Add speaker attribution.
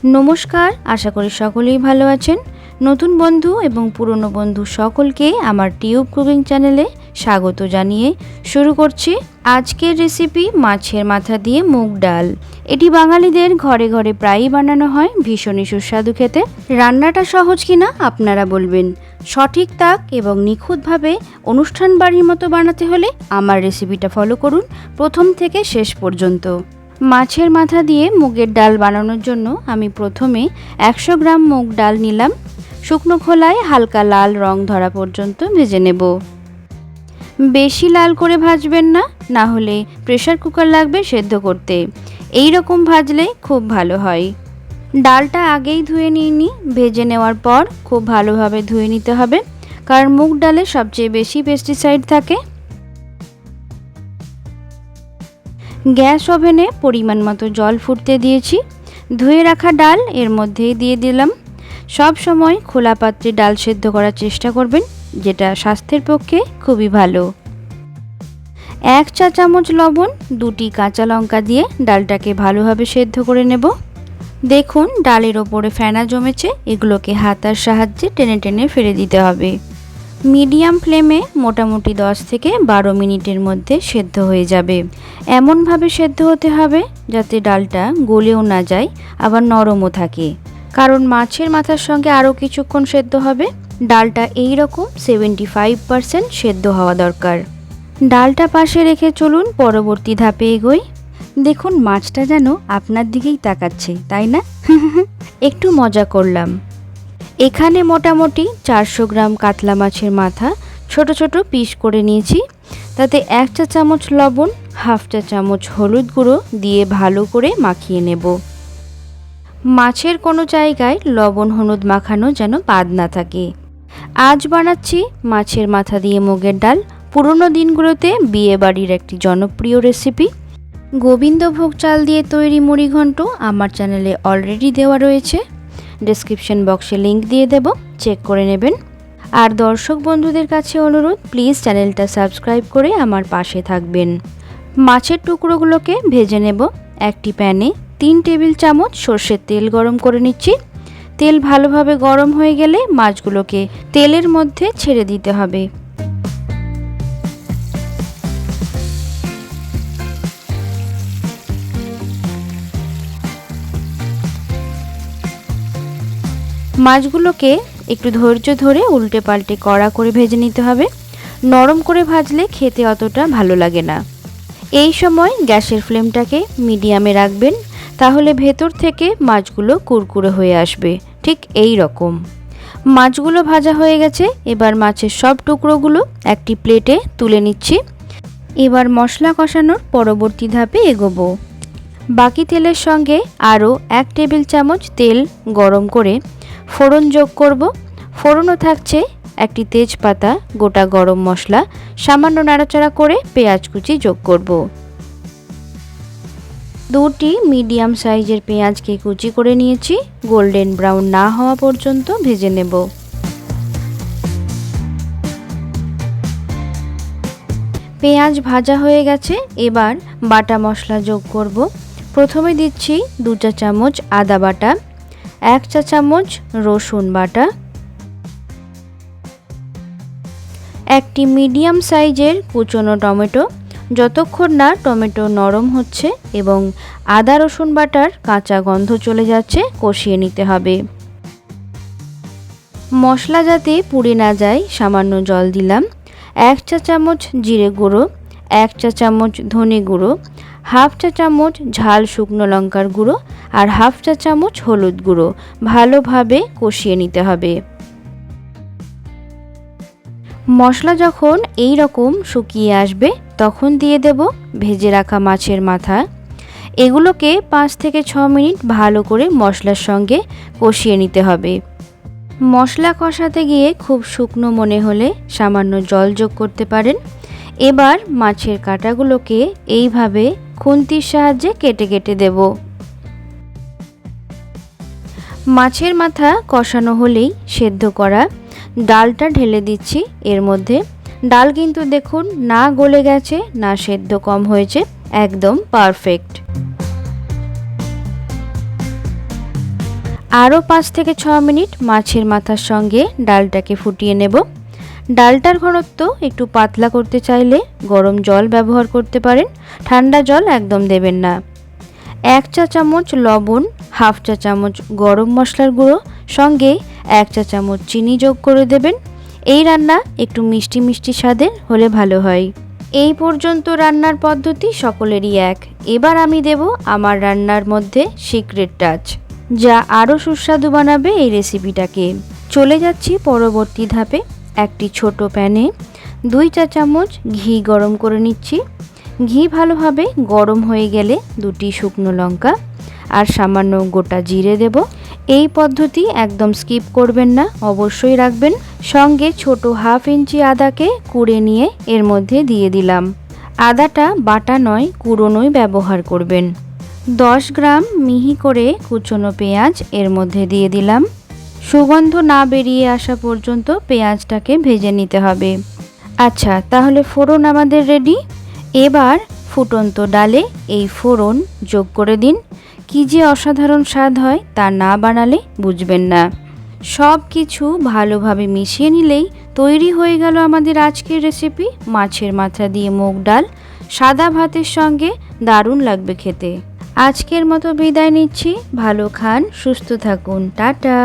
Speaker 1: নমস্কার, আশা করি সকলেই ভালো আছেন। নতুন বন্ধু এবং পুরনো বন্ধু সকলকে আমার টিউব কুকিং চ্যানেলে স্বাগত জানিয়ে শুরু করছি আজকের রেসিপি মাছের মাথা দিয়ে মুগ ডাল। এটি বাঙালিদের ঘরে ঘরে প্রায়ই বানানো হয়, ভীষণই সুস্বাদু খেতে। রান্নাটা সহজ কিনা আপনারা বলবেন। সঠিক তাক এবং নিখুঁতভাবে অনুষ্ঠান বাড়ির মতো বানাতে হলে আমার রেসিপিটা ফলো করুন প্রথম থেকে শেষ পর্যন্ত। মাছের মাথা দিয়ে মুগের ডাল বানানোর জন্য আমি প্রথমে 100 গ্রাম মুগ ডাল নিলাম। শুকনো খোলায় হালকা লাল রং ধরা পর্যন্ত ভেজে নেব। বেশি লাল করে ভাজবেন না, না হলে প্রেসার কুকার লাগবে সেদ্ধ করতে। এই রকম ভাজলে খুব ভালো হয়। ডালটা আগেই ধুয়ে নিইনি, ভেজে নেওয়ার পর খুব ভালোভাবে ধুয়ে নিতে হবে, কারণ মুগ ডালে সবচেয়ে বেশি পেস্টিসাইড থাকে। গ্যাস ওভেনে পরিমাণ মতো জল ফুটতে দিয়েছি। ধুয়ে রাখা ডাল এর মধ্যেই দিয়ে দিলাম। সব সময় খোলা পাত্রে ডাল সেদ্ধ করার চেষ্টা করবেন, যেটা স্বাস্থ্যের পক্ষে খুবই ভালো। 1 চা চামচ লবণ, 2টি কাঁচা লঙ্কা দিয়ে ডালটাকে ভালোভাবে সেদ্ধ করে নেব। দেখুন ডালের ওপরে ফেনা জমেছে, এগুলোকে হাতার সাহায্যে টেনে টেনে ফেলে দিতে হবে। মিডিয়াম ফ্লেমে মোটামুটি 10 থেকে 12 মিনিটের মধ্যে সেদ্ধ হয়ে যাবে। এমনভাবে সেদ্ধ হতে হবে যাতে ডালটা গলেও না যায়, আবার নরমও থাকে, কারণ মাছের মাথার সঙ্গে আরও কিছুক্ষণ সেদ্ধ হবে। ডালটা এই রকম 75% সেদ্ধ হওয়া দরকার। ডালটা পাশে রেখে চলুন পরবর্তী ধাপে এগোই। দেখুন মাছটা যেন আপনার দিকেই তাকাচ্ছে, তাই না? একটু মজা করলাম। এখানে মোটামুটি 400 গ্রাম কাতলা মাছের মাথা ছোট ছোট পিস করে নিয়েছি। তাতে 1 চা চামচ লবণ, হাফ চা চামচ হলুদ গুঁড়ো দিয়ে ভালো করে মাখিয়ে নেব। মাছের কোনো জায়গায় লবণ হলুদ মাখানো যেন বাদ না থাকে। আজ বানাচ্ছি মাছের মাথা দিয়ে মুগের ডাল। পুরনো দিনগুলোতে বিয়ে বাড়ির একটি জনপ্রিয় রেসিপি। গোবিন্দভোগ চাল দিয়ে তৈরি মুড়িঘণ্ট আমার চ্যানেলে অলরেডি দেওয়া রয়েছে, ডেসক্রিপশন বক্সে লিংক দিয়ে দেব, চেক করে নেবেন। আর দর্শক বন্ধুদের কাছে অনুরোধ, প্লিজ চ্যানেলটা সাবস্ক্রাইব করে আমার পাশে থাকবেন। মাছের টুকরোগুলোকে ভেজে নেব। একটি প্যানে 3 টেবিল চামচ সর্ষের তেল গরম করে নিচ্ছি। তেল ভালোভাবে গরম হয়ে গেলে মাছগুলোকে তেলের মধ্যে ছেড়ে দিতে হবে। মাছগুলোকে একটু ধৈর্য ধরে উল্টে পাল্টে কড়া করে ভেজে নিতে হবে। নরম করে ভাজলে খেতে অতটা ভালো লাগে না। এই সময় গ্যাসের ফ্লেমটাকে মিডিয়ামে রাখবেন, তাহলে ভেতর থেকে মাছগুলো কুরকুরে হয়ে আসবে, ঠিক এই রকম। মাছগুলো ভাজা হয়ে গেছে। এবার মাছের সব টুকরোগুলো একটি প্লেটে তুলে নিচ্ছি। এবার মশলা কষানোর পরবর্তী ধাপে এগোবো। বাকি তেলের সঙ্গে আরও 1 টেবিল চামচ তেল গরম করে ফোড়ন যোগ করব। ফোড়নও থাকছে একটি তেজপাতা, গোটা গরম মশলা, সামান্য নাড়াচাড়া করে পেঁয়াজ কুচি যোগ করব। 2টি মিডিয়াম সাইজের পেঁয়াজকে কুচি করে নিয়েছি। গোল্ডেন ব্রাউন না হওয়া পর্যন্ত ভেজে নেব। পেঁয়াজ ভাজা হয়ে গেছে। এবার বাটা মশলা যোগ করব। প্রথমে দিচ্ছি 2 চা চামচ আদা বাটা, 1 চা চামচ রসুন বাটা, একটি মিডিয়াম সাইজের কুচনো টমেটো। যতক্ষণ না টমেটো নরম হচ্ছে এবং আদা রসুন বাটার কাঁচা গন্ধ চলে যাচ্ছে, কষিয়ে নিতে হবে। মশলা যাতে পুড়ে না যায় সামান্য জল দিলাম। 1 চা চামচ জিরে গুঁড়ো, 1 চা চামচ ধনে গুঁড়ো, হাফ চা চামচ ঝাল শুকনো লঙ্কার গুঁড়ো আর হাফ চা চামচ হলুদ গুঁড়ো ভালোভাবে কষিয়ে নিতে হবে। মশলা যখন এই রকম শুকিয়ে আসবে তখন দিয়ে দেব ভেজে রাখা মাছের মাথা। এগুলোকে 5 থেকে 6 মিনিট ভালো করে মশলার সঙ্গে কষিয়ে নিতে হবে। মশলা কষাতে গিয়ে খুব শুকনো মনে হলে সামান্য জল যোগ করতে পারেন। এবার মাছের কাঁটাগুলোকে এইভাবে খুন্তির সাহায্যে কেটে কেটে দেব। মাছের মাথা কষানো হলেই সেদ্ধ করা ডালটা ঢেলে দিচ্ছি এর মধ্যে। ডাল কিন্তু দেখুন না গলে গেছে না সেদ্ধ কম হয়েছে, একদম পারফেক্ট। আরও 5 থেকে 6 মিনিট মাছের মাথার সঙ্গে ডালটাকে ফুটিয়ে নেব। ডালটার ঘনত্ব একটু পাতলা করতে চাইলে গরম জল ব্যবহার করতে পারেন, ঠান্ডা জল একদম দেবেন না। 1 চা চামচ লবণ, হাফ চা চামচ গরম মশলার গুঁড়ো, সঙ্গে 1 চা চামচ চিনি যোগ করে দেবেন। এই রান্না একটু মিষ্টি মিষ্টি স্বাদের হলে ভালো হয়। এই পর্যন্ত রান্নার পদ্ধতি সকলেরই এক। এবার আমি দেব আমার রান্নার মধ্যে সিক্রেট টাচ, যা আরও সুস্বাদু বানাবে এই রেসিপিটাকে। চলে যাচ্ছি পরবর্তী ধাপে। একটি ছোট প্যানে 2 চা চামচ ঘি গরম করে নিচ্ছি। ঘি ভালোভাবে গরম হয়ে গেলে 2টি শুকনো লঙ্কা আর সামান্য গোটা জিরে দেব। এই পদ্ধতি একদম স্কিপ করবেন না, অবশ্যই রাখবেন। সঙ্গে ছোট হাফ ইঞ্চি আদাকে কুড়ে নিয়ে এর মধ্যে দিয়ে দিলাম। আদাটা বাটা নয়, কুড়োনোই ব্যবহার করবেন। 10 গ্রাম মিহি করে কুচনো পেঁয়াজ এর মধ্যে দিয়ে দিলাম। সুগন্ধ না বেরিয়ে আসা পর্যন্ত পেঁয়াজটাকে ভেজে নিতে হবে। আচ্ছা, তাহলে ফোড়ন আমাদের রেডি। এবার ফুটন্ত ডালে এই ফোড়ন যোগ করে দিন। কি যে অসাধারণ স্বাদ হয় তা না বানালে বুঝবেন না। সব কিছু ভালোভাবে মিশিয়ে নিলেই তৈরি হয়ে গেল আমাদের আজকের রেসিপি, মাছের মাথা দিয়ে মুগ ডাল। সাদা ভাতের সঙ্গে দারুণ লাগবে খেতে। আজকের মতো বিদায় নিচ্ছি। ভালো খান, সুস্থ থাকুন, টাটা।